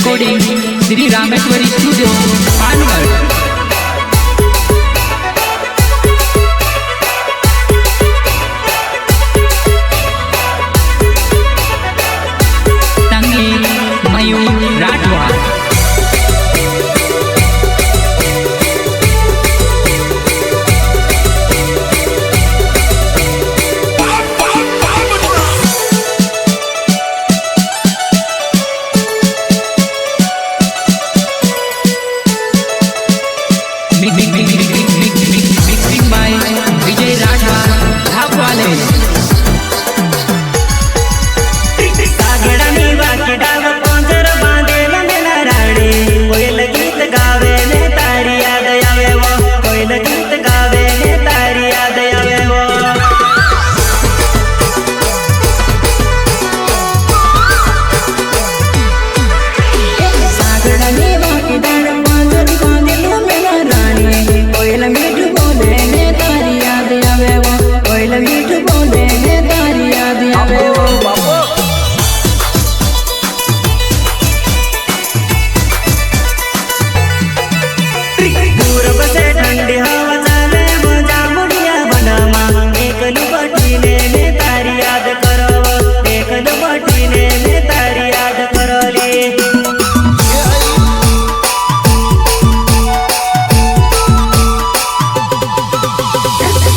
Recording Shri Rameshwari studio Pangarh. Mixing by Vijay Rathwa Dhapwale. सागडानी वाकी डाव पंजर बांधेल मेला राणी कोयल गीत गावे ने तारी याद आवे वो कोयल गीत गावे ने तारी याद आवे वो सागडानी वाकी डाव पंजर बांधेल मेला राणी कोयल मीठ बोले ने तारी याद आवे वो कोयल मीठ बोले ने तारी याद आवे वो ठंडी हवा चाले मजा मुड़िया बनामा एक लुबटी ने तारी याद करो एक लुबटी ने तारी याद करो ले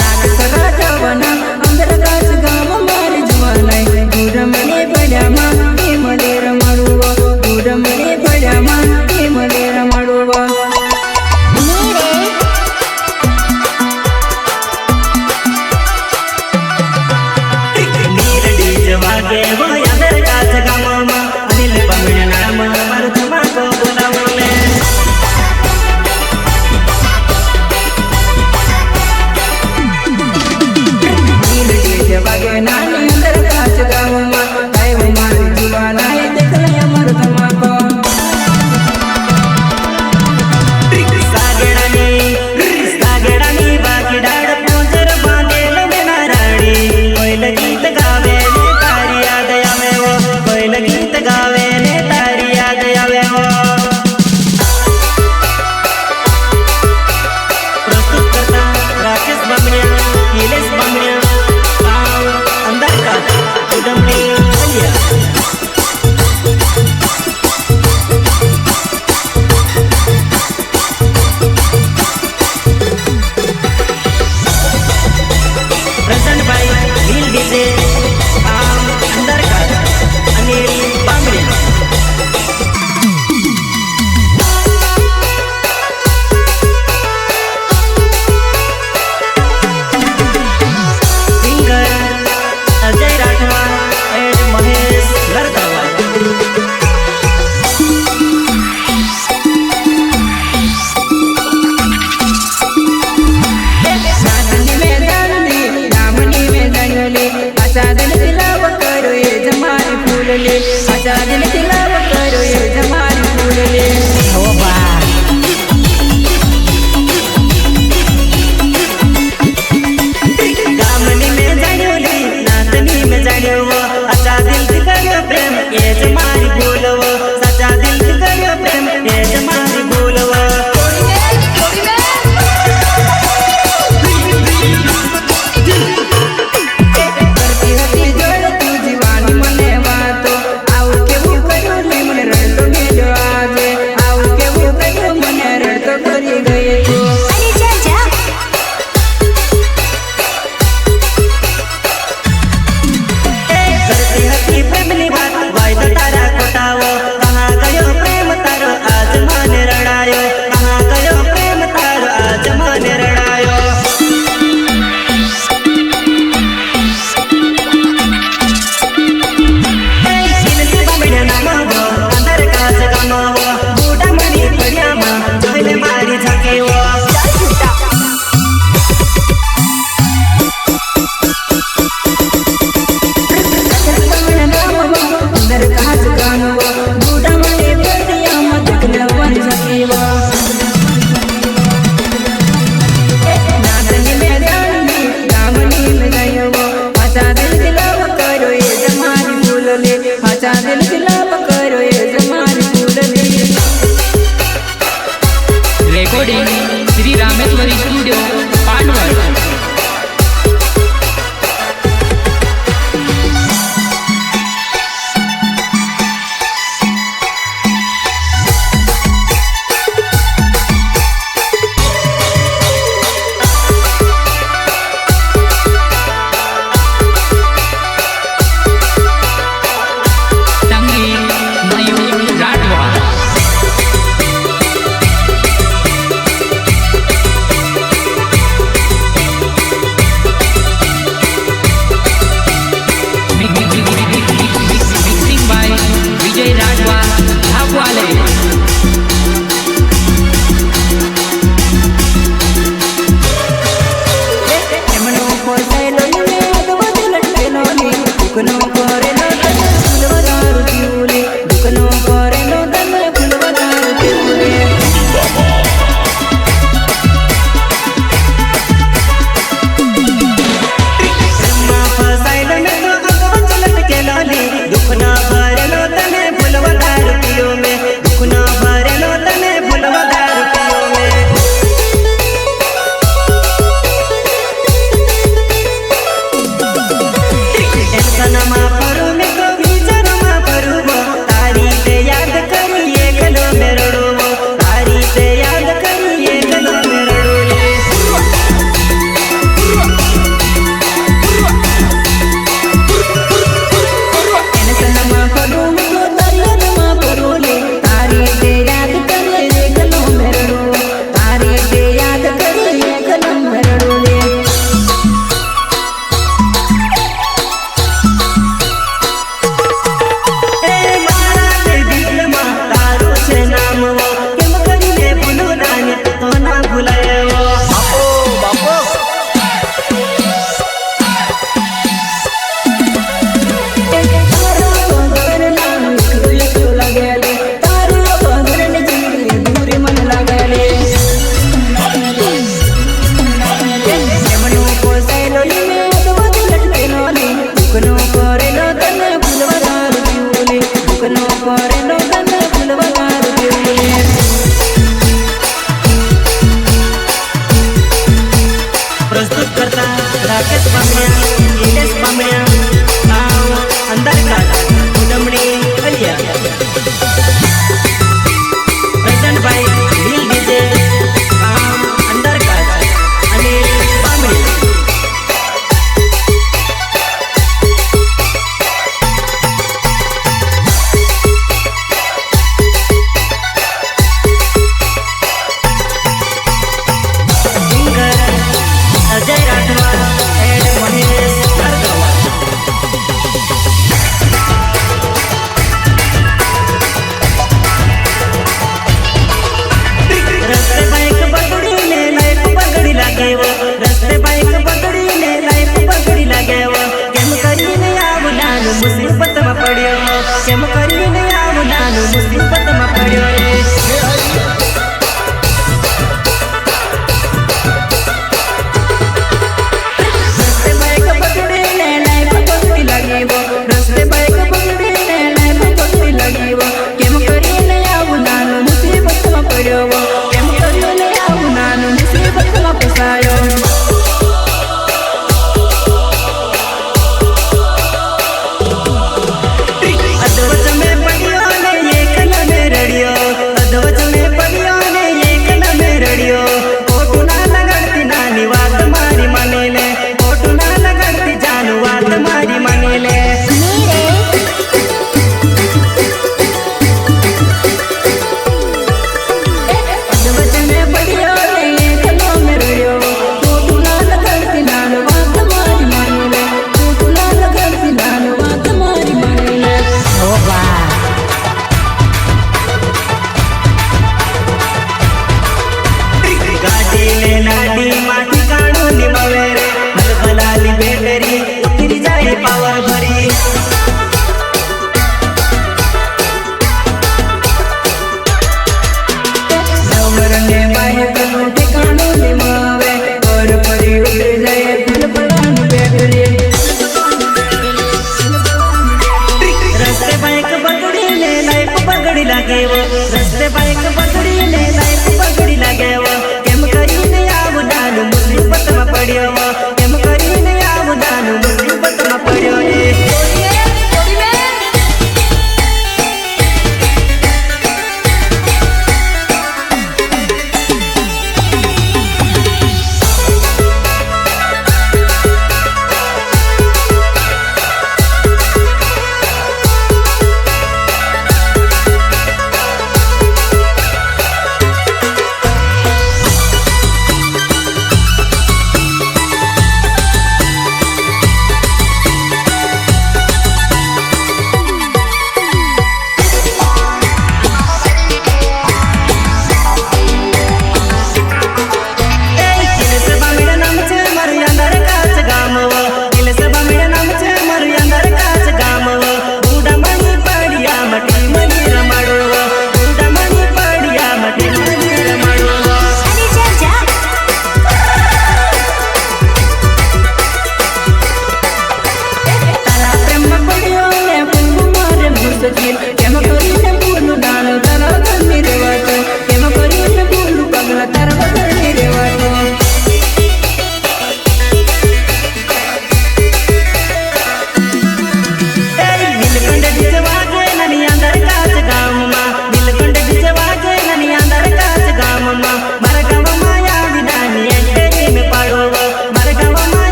राजवना अंदर काच गाम मारी जुवालाई दूर मने पड्यामा के मलेर मड़ुवा दूर मने पड्यामा के मलेर मड़ुवा वागे वो यादर काच गामा अनिल बमण नाम मरुथमा को बुलावले नील डीजे वागे नानी अंदर काच गामा काय वो मारी जुवाना है देखले मरुथमा को सागडानी बाकी डाड़ पोंजर बांधेल मेला राणी कोयल गीत गावे गीत गावे ने तारी याद आवे वो प्रस्तुत करता राकेश बमणिया नीलेश बमणिया गाँव अंदर का उदमनी बलिया प्रेजेंट बाय नील डीजे गाँव अंदर का अनिल बांगड़े सिंगर अजय राठवा एंड महेश लड़कावा साधनी में दानी रामनी में दंगले आचादन दिलाव करो ये जमारी फूल ले आचादन दिलाव करो ये जमारी फूल ले ओ बा गामनी में जानियो ले नातनी में जानियो वो अच्छा दिल से करो प्रेम ये जमारी फूल वो सच्चा दिल से करो प्रेम ये जमारी फूल वो बूढ़ा मनी बढ़िया माँ